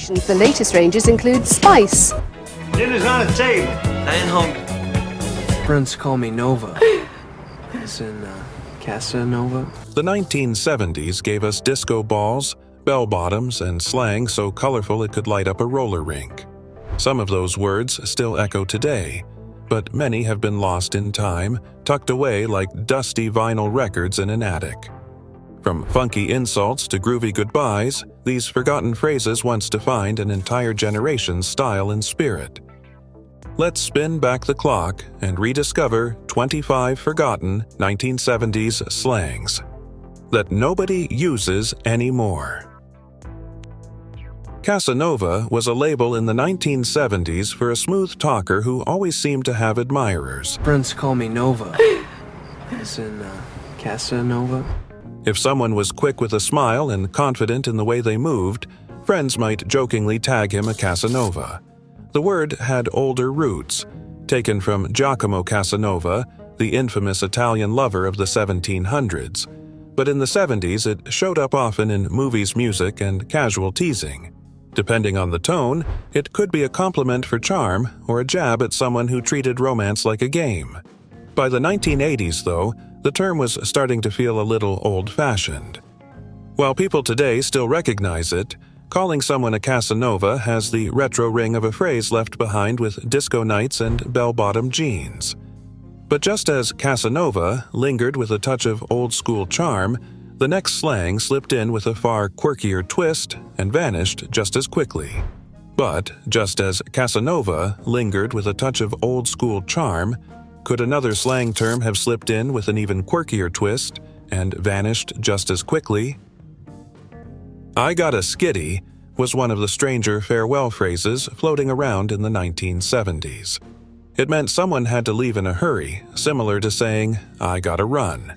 The latest ranges include spice. Dinner's on the table. I ain't hungry. Friends call me Nova. As in, Casanova. The 1970s gave us disco balls, bell-bottoms, and slang so colorful it could light up a roller rink. Some of those words still echo today, but many have been lost in time, tucked away like dusty vinyl records in an attic. From funky insults to groovy goodbyes, these forgotten phrases once defined an entire generation's style and spirit. Let's spin back the clock and rediscover 25 forgotten 1970s slangs that nobody uses anymore. Casanova was a label in the 1970s for a smooth talker who always seemed to have admirers. Friends call me Nova. As in, Casanova. If someone was quick with a smile and confident in the way they moved, friends might jokingly tag him a Casanova. The word had older roots, taken from Giacomo Casanova, the infamous Italian lover of the 1700s. But in the 70s, it showed up often in movies, music, and casual teasing. Depending on the tone, it could be a compliment for charm or a jab at someone who treated romance like a game. By the 1980s, though, the term was starting to feel a little old-fashioned. While people today still recognize it, calling someone a Casanova has the retro ring of a phrase left behind with disco nights and bell-bottom jeans. But just as Casanova lingered with a touch of old-school charm, the next slang slipped in with a far quirkier twist and vanished just as quickly. But just as Casanova lingered with a touch of old-school charm, could another slang term have slipped in with an even quirkier twist and vanished just as quickly? "I got a skitty" was one of the stranger farewell phrases floating around in the 1970s. It meant someone had to leave in a hurry, similar to saying, "I gotta run."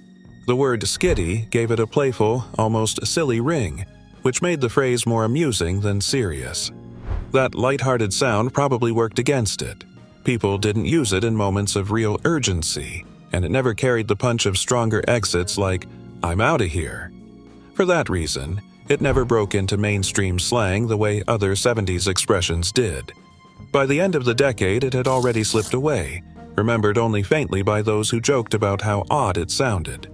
The word skitty gave it a playful, almost silly ring, which made the phrase more amusing than serious. That lighthearted sound probably worked against it. People didn't use it in moments of real urgency, and it never carried the punch of stronger exits like, "I'm outta here." For that reason, it never broke into mainstream slang the way other 70s expressions did. By the end of the decade, it had already slipped away, remembered only faintly by those who joked about how odd it sounded.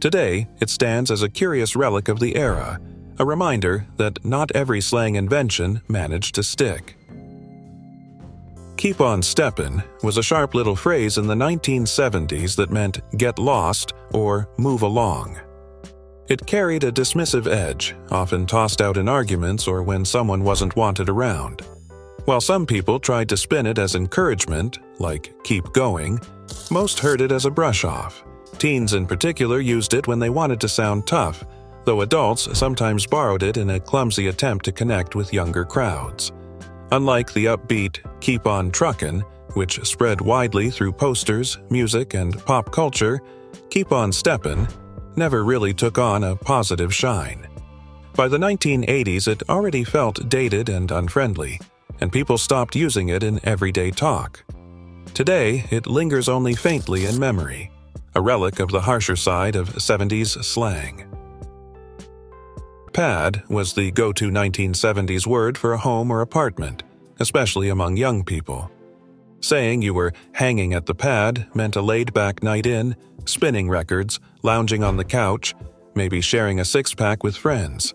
Today, it stands as a curious relic of the era, a reminder that not every slang invention managed to stick. "Keep on steppin'" was a sharp little phrase in the 1970s that meant get lost or move along. It carried a dismissive edge, often tossed out in arguments or when someone wasn't wanted around. While some people tried to spin it as encouragement, like keep going, most heard it as a brush-off. Teens in particular used it when they wanted to sound tough, though adults sometimes borrowed it in a clumsy attempt to connect with younger crowds. Unlike the upbeat "keep on truckin'," which spread widely through posters, music, and pop culture, "keep on steppin'" never really took on a positive shine. By the 1980s, it already felt dated and unfriendly, and people stopped using it in everyday talk. Today, it lingers only faintly in memory, a relic of the harsher side of 70s slang. Pad was the go-to 1970s word for a home or apartment, especially among young people. Saying you were hanging at the pad meant a laid-back night in, spinning records, lounging on the couch, maybe sharing a six-pack with friends.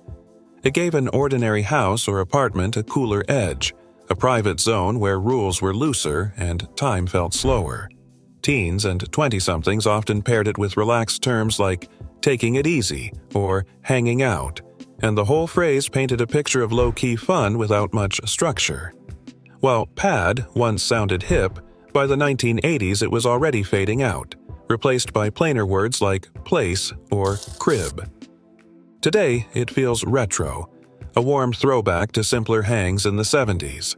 It gave an ordinary house or apartment a cooler edge, a private zone where rules were looser and time felt slower. Teens and 20-somethings often paired it with relaxed terms like taking it easy or hanging out, and the whole phrase painted a picture of low-key fun without much structure. While pad once sounded hip, by the 1980s it was already fading out, replaced by plainer words like place or crib. Today, it feels retro, a warm throwback to simpler hangs in the 70s.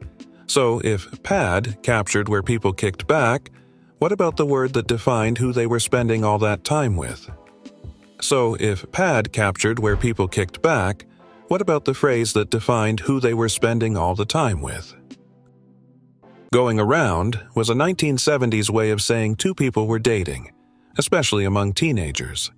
So if pad captured where people kicked back, what about the word that defined who they were spending all that time with? So if pad captured where people kicked back, what about the phrase that defined who they were spending all the time with? Going around was a 1970s way of saying two people were dating, especially among teenagers.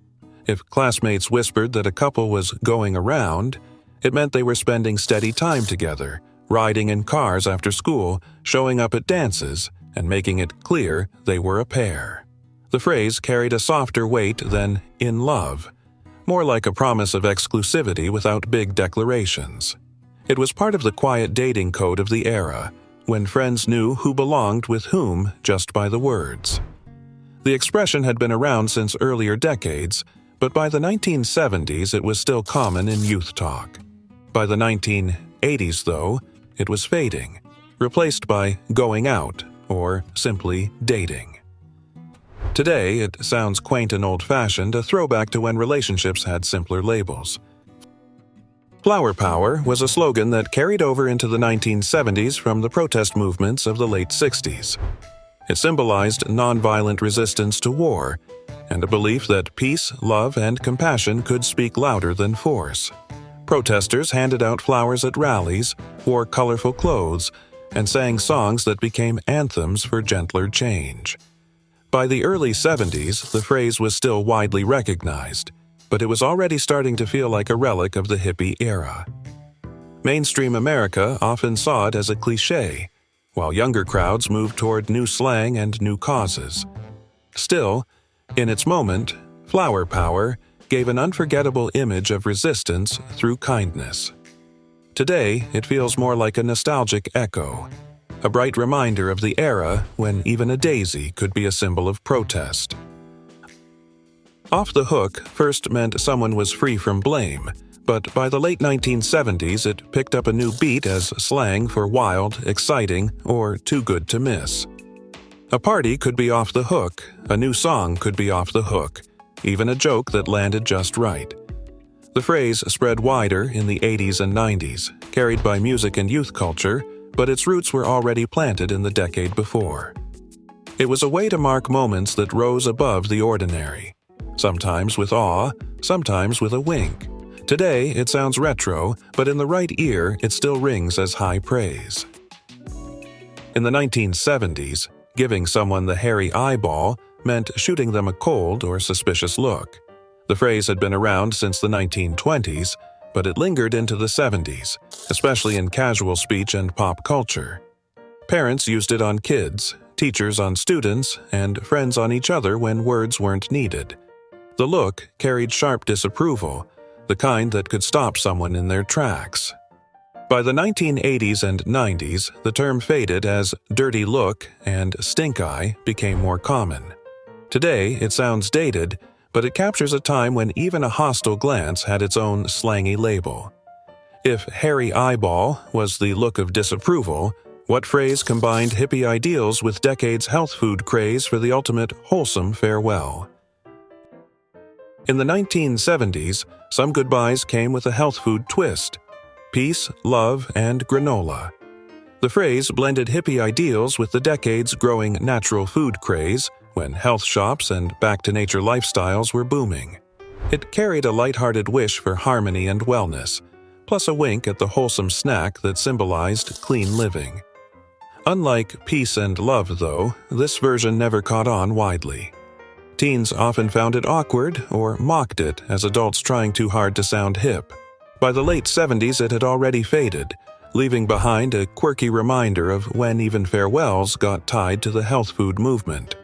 If classmates whispered that a couple was going around, it meant they were spending steady time together, riding in cars after school, showing up at dances, and making it clear they were a pair. The phrase carried a softer weight than "in love," more like a promise of exclusivity without big declarations. It was part of the quiet dating code of the era, when friends knew who belonged with whom just by the words. The expression had been around since earlier decades, but by the 1970s it was still common in youth talk. By the 1980s, though, it was fading, replaced by going out or simply dating. Today, it sounds quaint and old-fashioned, a throwback to when relationships had simpler labels. Flower power was a slogan that carried over into the 1970s from the protest movements of the late 60s. It symbolized nonviolent resistance to war and a belief that peace, love, and compassion could speak louder than force. Protesters handed out flowers at rallies, wore colorful clothes, and sang songs that became anthems for gentler change. By the early 70s, the phrase was still widely recognized, but it was already starting to feel like a relic of the hippie era. Mainstream America often saw it as a cliché, while younger crowds moved toward new slang and new causes. Still, in its moment, flower power gave an unforgettable image of resistance through kindness. Today, it feels more like a nostalgic echo, a bright reminder of the era when even a daisy could be a symbol of protest. Off the hook first meant someone was free from blame, but by the late 1970s it picked up a new beat as slang for wild, exciting, or too good to miss. A party could be off the hook, a new song could be off the hook, even a joke that landed just right. The phrase spread wider in the 80s and 90s, carried by music and youth culture, but its roots were already planted in the decade before. It was a way to mark moments that rose above the ordinary, sometimes with awe, sometimes with a wink. Today, it sounds retro, but in the right ear, it still rings as high praise. In the 1970s, giving someone the hairy eyeball meant shooting them a cold or suspicious look. The phrase had been around since the 1920s, but it lingered into the 70s, especially in casual speech and pop culture. Parents used it on kids, teachers on students, and friends on each other when words weren't needed. The look carried sharp disapproval, the kind that could stop someone in their tracks. By the 1980s and 90s, the term faded as dirty look and stink eye became more common. Today, it sounds dated, but it captures a time when even a hostile glance had its own slangy label. If hairy eyeball was the look of disapproval, what phrase combined hippie ideals with decades' health food craze for the ultimate wholesome farewell? In the 1970s, some goodbyes came with a health food twist: peace, love, and granola. The phrase blended hippie ideals with the decades' growing natural food craze when health shops and back-to-nature lifestyles were booming. It carried a lighthearted wish for harmony and wellness, plus a wink at the wholesome snack that symbolized clean living. Unlike peace and love, though, this version never caught on widely. Teens often found it awkward or mocked it as adults trying too hard to sound hip. By the late 70s, it had already faded, leaving behind a quirky reminder of when even farewells got tied to the health food movement.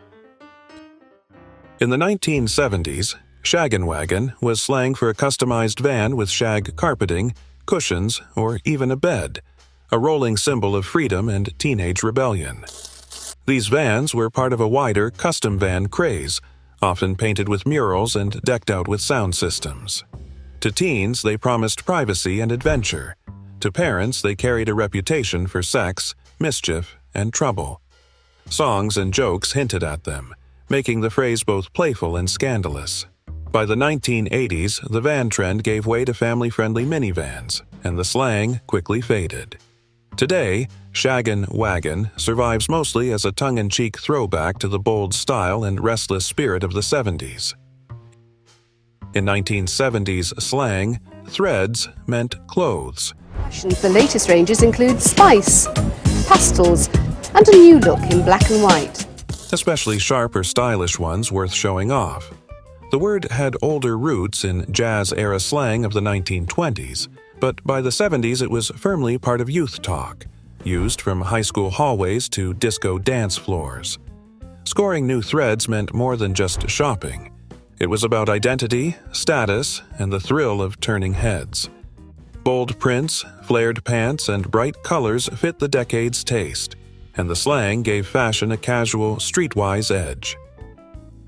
In the 1970s, shaggin' wagon was slang for a customized van with shag carpeting, cushions, or even a bed, a rolling symbol of freedom and teenage rebellion. These vans were part of a wider custom van craze, often painted with murals and decked out with sound systems. To teens, they promised privacy and adventure. To parents, they carried a reputation for sex, mischief, and trouble. Songs and jokes hinted at them, making the phrase both playful and scandalous. By the 1980s, the van trend gave way to family-friendly minivans, and the slang quickly faded. Today, shaggin' wagon survives mostly as a tongue-in-cheek throwback to the bold style and restless spirit of the 70s. In 1970s slang, threads meant clothes. The latest ranges include spice, pastels, and a new look in black and white. Especially sharp or stylish ones worth showing off. The word had older roots in jazz-era slang of the 1920s, But by the 70s, it was firmly part of youth talk, used from high school hallways to disco dance floors. Scoring new threads meant more than just shopping. It was about identity, status, and the thrill of turning heads. Bold prints, flared pants, and bright colors fit the decade's taste, and the slang gave fashion a casual, streetwise edge.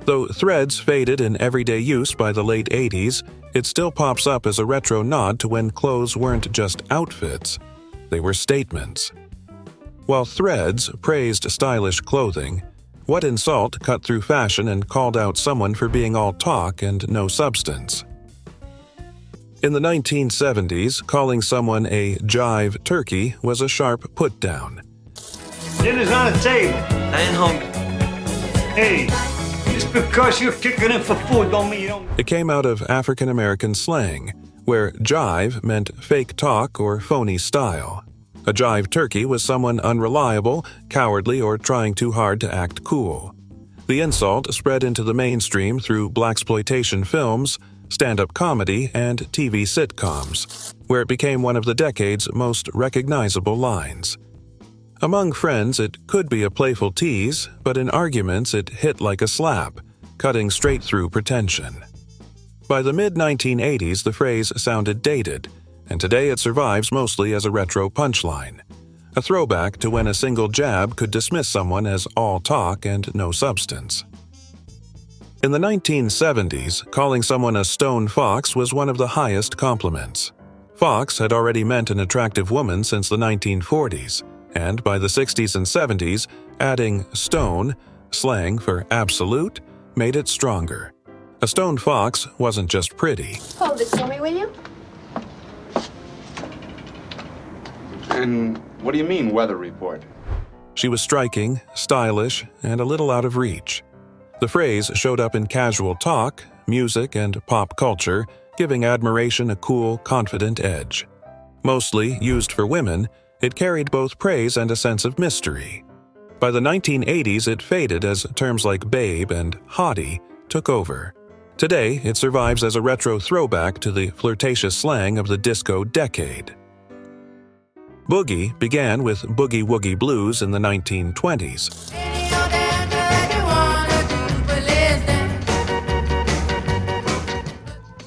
Though threads faded in everyday use by the late 80s, it still pops up as a retro nod to when clothes weren't just outfits, they were statements. While threads praised stylish clothing, what insult cut through fashion and called out someone for being all talk and no substance? In the 1970s, calling someone a jive turkey was a sharp put-down. Dinner's on the table. I ain't hungry. Hey, just because you're kicking in for food don't mean you don't... It came out of African American slang, where jive meant fake talk or phony style. A jive turkey was someone unreliable, cowardly, or trying too hard to act cool. The insult spread into the mainstream through blaxploitation films, stand-up comedy, and TV sitcoms, where it became one of the decade's most recognizable lines. Among friends, it could be a playful tease, but in arguments it hit like a slap, cutting straight through pretension. By the mid-1980s, the phrase sounded dated, and today it survives mostly as a retro punchline, a throwback to when a single jab could dismiss someone as all talk and no substance. In the 1970s, calling someone a stone fox was one of the highest compliments. Fox had already meant an attractive woman since the 1940s, and by the 60s and 70s, adding stone, slang for absolute, made it stronger. A stone fox wasn't just pretty. Hold this for me, will you? And what do you mean, weather report? She was striking, stylish, and a little out of reach. The phrase showed up in casual talk, music, and pop culture, giving admiration a cool, confident edge. Mostly used for women, it carried both praise and a sense of mystery. By the 1980s, it faded as terms like babe and hottie took over. Today, it survives as a retro throwback to the flirtatious slang of the disco decade. Boogie began with boogie-woogie blues in the 1920s.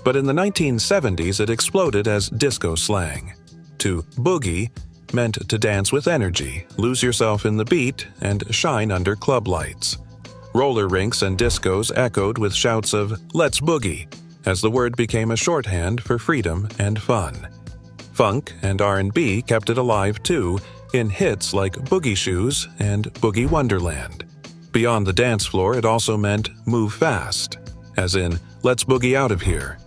But in the 1970s, it exploded as disco slang. To boogie meant to dance with energy, lose yourself in the beat, and shine under club lights. Roller rinks and discos echoed with shouts of "Let's boogie," as the word became a shorthand for freedom and fun. Funk and R&B kept it alive too, in hits like Boogie Shoes and Boogie Wonderland. Beyond the dance floor, it also meant move fast, as in let's boogie out of here.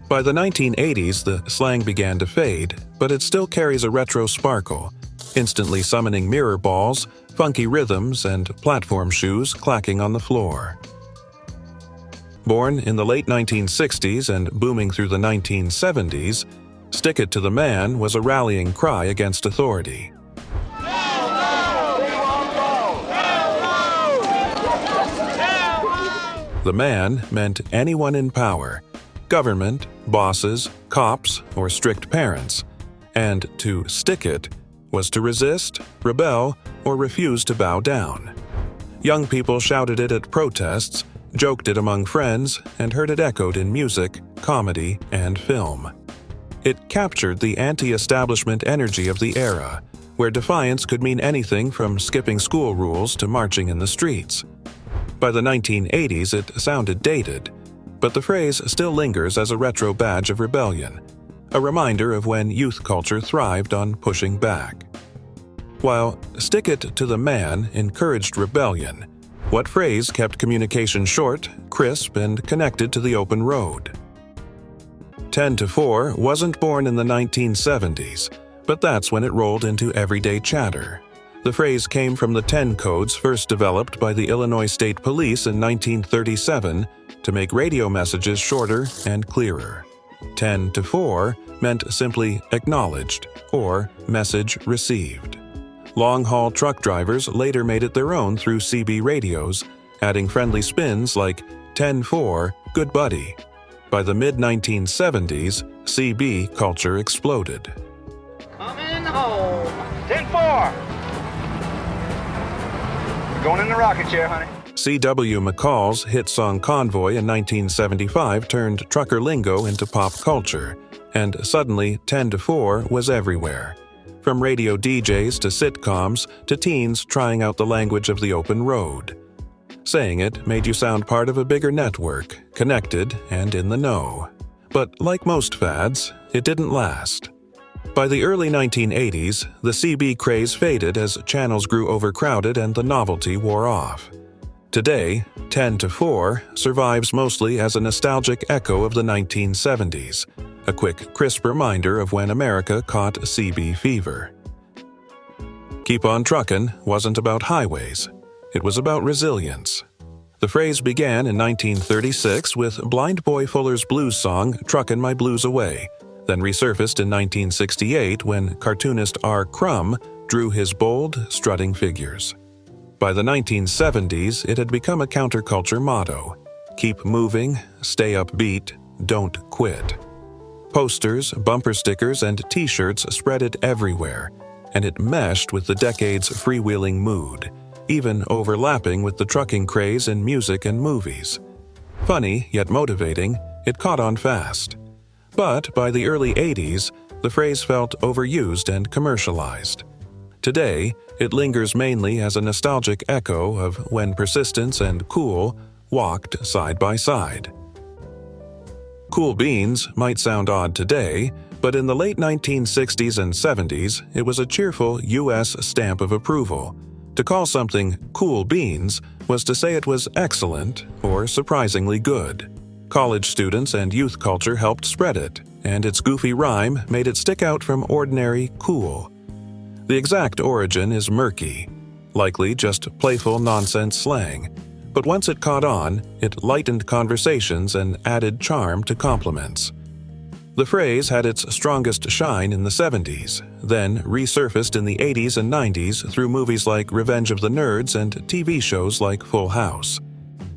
By the 1980s, the slang began to fade, but it still carries a retro sparkle, instantly summoning mirror balls, funky rhythms, and platform shoes clacking on the floor. Born in the late 1960s and booming through the 1970s, "Stick it to the man" was a rallying cry against authority. The man meant anyone in power, government, bosses, cops, or strict parents, and to stick it was to resist, rebel, or refuse to bow down. Young people shouted it at protests, joked it among friends, and heard it echoed in music, comedy, and film. It captured the anti-establishment energy of the era, where defiance could mean anything from skipping school rules to marching in the streets. By the 1980s, it sounded dated, but the phrase still lingers as a retro badge of rebellion, a reminder of when youth culture thrived on pushing back. While "stick it to the man" encouraged rebellion, what phrase kept communication short, crisp, and connected to the open road? 10 to 4 wasn't born in the 1970s, but that's when it rolled into everyday chatter. The phrase came from the 10 codes first developed by the Illinois State Police in 1937 to make radio messages shorter and clearer. 10 to 4 meant simply acknowledged or message received. Long-haul truck drivers later made it their own through CB radios, adding friendly spins like 10-4, good buddy. By the mid-1970s, CB culture exploded. Coming home. 10-4. Going in the rocket chair, honey. C.W. McCall's hit song Convoy in 1975 turned trucker lingo into pop culture, and suddenly 10-4 was everywhere. From radio DJs to sitcoms to teens trying out the language of the open road. Saying it made you sound part of a bigger network, connected and in the know. But like most fads, it didn't last. By the early 1980s, the CB craze faded as channels grew overcrowded and the novelty wore off. Today, 10-4 survives mostly as a nostalgic echo of the 1970s, a quick, crisp reminder of when America caught CB fever. Keep on truckin' wasn't about highways. It was about resilience. The phrase began in 1936 with Blind Boy Fuller's blues song Truckin' My Blues Away, then resurfaced in 1968 when cartoonist R. Crumb drew his bold, strutting figures. By the 1970s, it had become a counterculture motto: keep moving, stay upbeat, don't quit. Posters, bumper stickers, and t-shirts spread it everywhere, and it meshed with the decade's freewheeling mood, even overlapping with the trucking craze in music and movies. Funny, yet motivating, it caught on fast. But by the early 80s, the phrase felt overused and commercialized. Today, it lingers mainly as a nostalgic echo of when persistence and cool walked side by side. Cool beans might sound odd today, but in the late 1960s and 70s, it was a cheerful U.S. stamp of approval. To call something cool beans was to say it was excellent or surprisingly good. College students and youth culture helped spread it, and its goofy rhyme made it stick out from ordinary cool. The exact origin is murky, likely just playful nonsense slang, but once it caught on, it lightened conversations and added charm to compliments. The phrase had its strongest shine in the 70s, then resurfaced in the 80s and 90s through movies like Revenge of the Nerds and TV shows like Full House.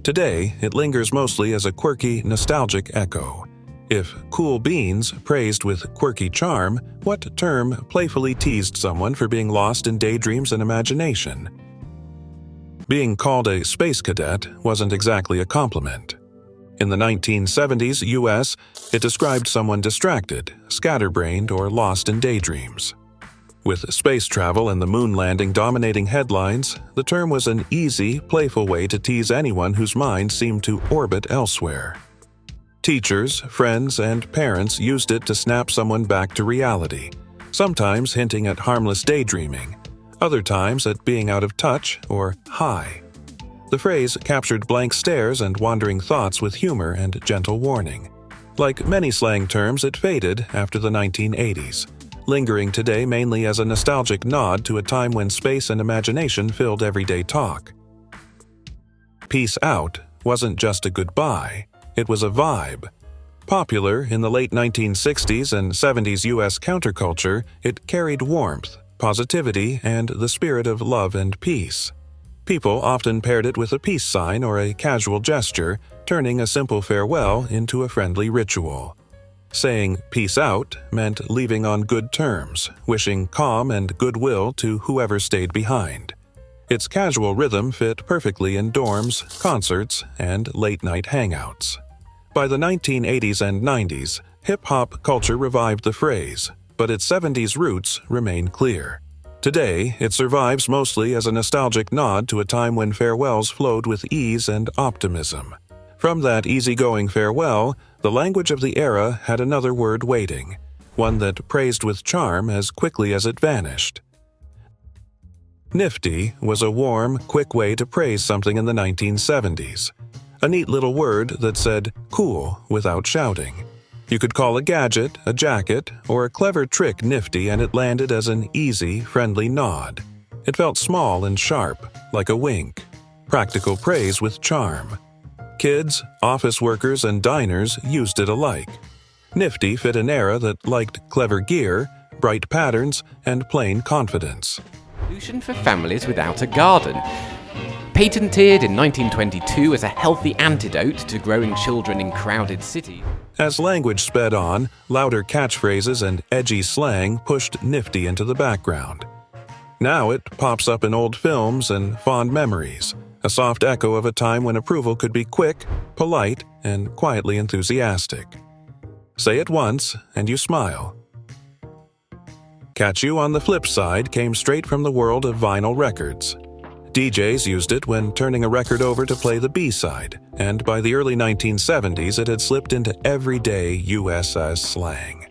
Today, it lingers mostly as a quirky, nostalgic echo. If cool beans praised with quirky charm, what term playfully teased someone for being lost in daydreams and imagination? Being called a space cadet wasn't exactly a compliment. In the 1970s US, it described someone distracted, scatterbrained, or lost in daydreams. With space travel and the moon landing dominating headlines, the term was an easy, playful way to tease anyone whose mind seemed to orbit elsewhere. Teachers, friends, and parents used it to snap someone back to reality, sometimes hinting at harmless daydreaming, other times at being out of touch or high. The phrase captured blank stares and wandering thoughts with humor and gentle warning. Like many slang terms, it faded after the 1980s, lingering today mainly as a nostalgic nod to a time when space and imagination filled everyday talk. Peace out wasn't just a goodbye, it was a vibe. Popular in the late 1960s and 70s US counterculture, it carried warmth, positivity, and the spirit of love and peace. People often paired it with a peace sign or a casual gesture, turning a simple farewell into a friendly ritual. Saying peace out meant leaving on good terms, wishing calm and goodwill to whoever stayed behind. Its casual rhythm fit perfectly in dorms, concerts, and late-night hangouts. By the 1980s and 90s, hip-hop culture revived the phrase, but its 70s roots remain clear. Today, it survives mostly as a nostalgic nod to a time when farewells flowed with ease and optimism. From that easygoing farewell, the language of the era had another word waiting, one that praised with charm as quickly as it vanished. Nifty was a warm, quick way to praise something in the 1970s. A neat little word that said cool without shouting. You could call a gadget, a jacket, or a clever trick nifty and it landed as an easy, friendly nod. It felt small and sharp, like a wink. Practical praise with charm. Kids, office workers, and diners used it alike. Nifty fit an era that liked clever gear, bright patterns, and plain confidence. Solution for families without a garden. Patented in 1922 as a healthy antidote to growing children in crowded cities. As language sped on, louder catchphrases and edgy slang pushed nifty into the background. Now it pops up in old films and fond memories, a soft echo of a time when approval could be quick, polite, and quietly enthusiastic. Say it once, and you smile. Catch You on the Flip Side came straight from the world of vinyl records. DJs used it when turning a record over to play the B-side, and by the early 1970s it had slipped into everyday USS slang.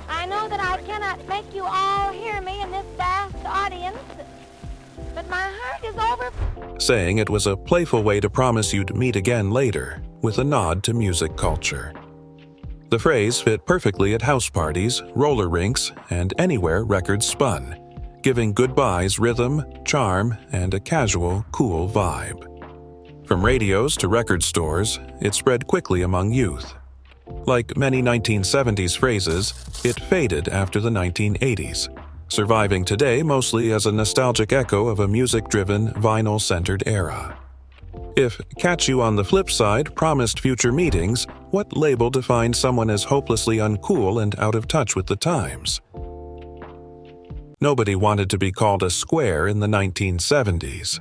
I know that I cannot make you all hear me in this vast audience, but my heart is over. Saying it was a playful way to promise you'd meet again later, with a nod to music culture. The phrase fit perfectly at house parties, roller rinks, and anywhere records spun, giving goodbyes rhythm, charm, and a casual, cool vibe. From radios to record stores, it spread quickly among youth. Like many 1970s phrases, it faded after the 1980s, surviving today mostly as a nostalgic echo of a music-driven, vinyl-centered era. If Catch You on the Flip Side promised future meetings, what label defined someone as hopelessly uncool and out of touch with the times? Nobody wanted to be called a square in the 1970s.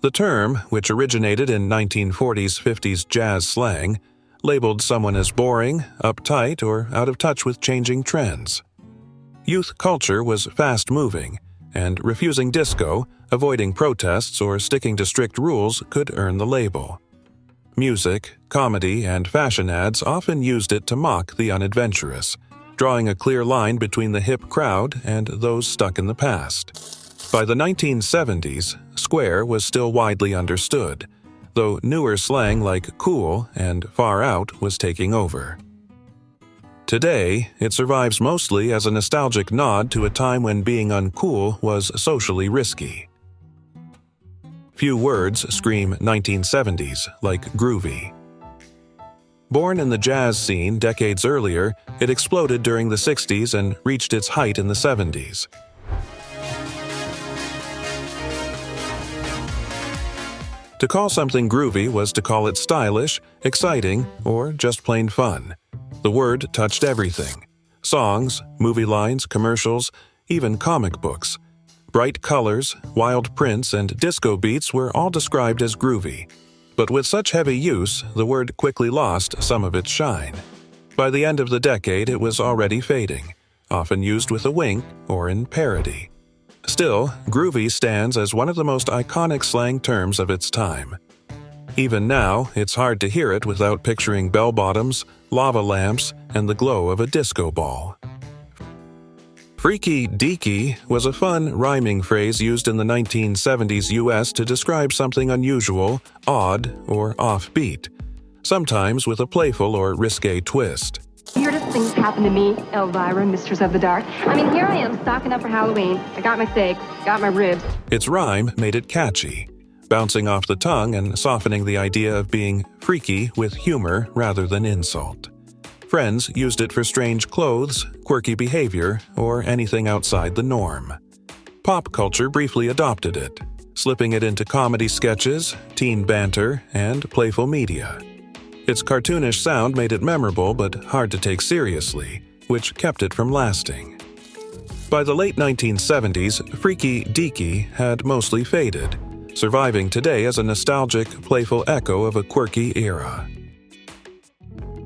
The term, which originated in 1940s-50s jazz slang, labeled someone as boring, uptight, or out of touch with changing trends. Youth culture was fast-moving, and refusing disco, avoiding protests, or sticking to strict rules could earn the label. Music, comedy, and fashion ads often used it to mock the unadventurous, drawing a clear line between the hip crowd and those stuck in the past. By the 1970s, square was still widely understood, though newer slang like cool and far out was taking over. Today, it survives mostly as a nostalgic nod to a time when being uncool was socially risky. Few words scream 1970s like groovy. Born in the jazz scene decades earlier, it exploded during the 60s and reached its height in the 70s. To call something groovy was to call it stylish, exciting, or just plain fun. The word touched everything: songs, movie lines, commercials, even comic books. Bright colors, wild prints, and disco beats were all described as groovy. But with such heavy use, the word quickly lost some of its shine. By the end of the decade, it was already fading, often used with a wink or in parody. Still, groovy stands as one of the most iconic slang terms of its time. Even now, it's hard to hear it without picturing bell-bottoms, lava lamps, and the glow of a disco ball. Freaky deaky was a fun, rhyming phrase used in the 1970s US to describe something unusual, odd, or offbeat, sometimes with a playful or risque twist. Weirdest things happen to me, Elvira, Mistress of the Dark. I mean, here I am, stocking up for Halloween. I got my steak, got my ribs. Its rhyme made it catchy, bouncing off the tongue and softening the idea of being freaky with humor rather than insult. Friends used it for strange clothes, quirky behavior, or anything outside the norm. Pop culture briefly adopted it, slipping it into comedy sketches, teen banter, and playful media. Its cartoonish sound made it memorable but hard to take seriously, which kept it from lasting. By the late 1970s, freaky deaky had mostly faded, surviving today as a nostalgic, playful echo of a quirky era.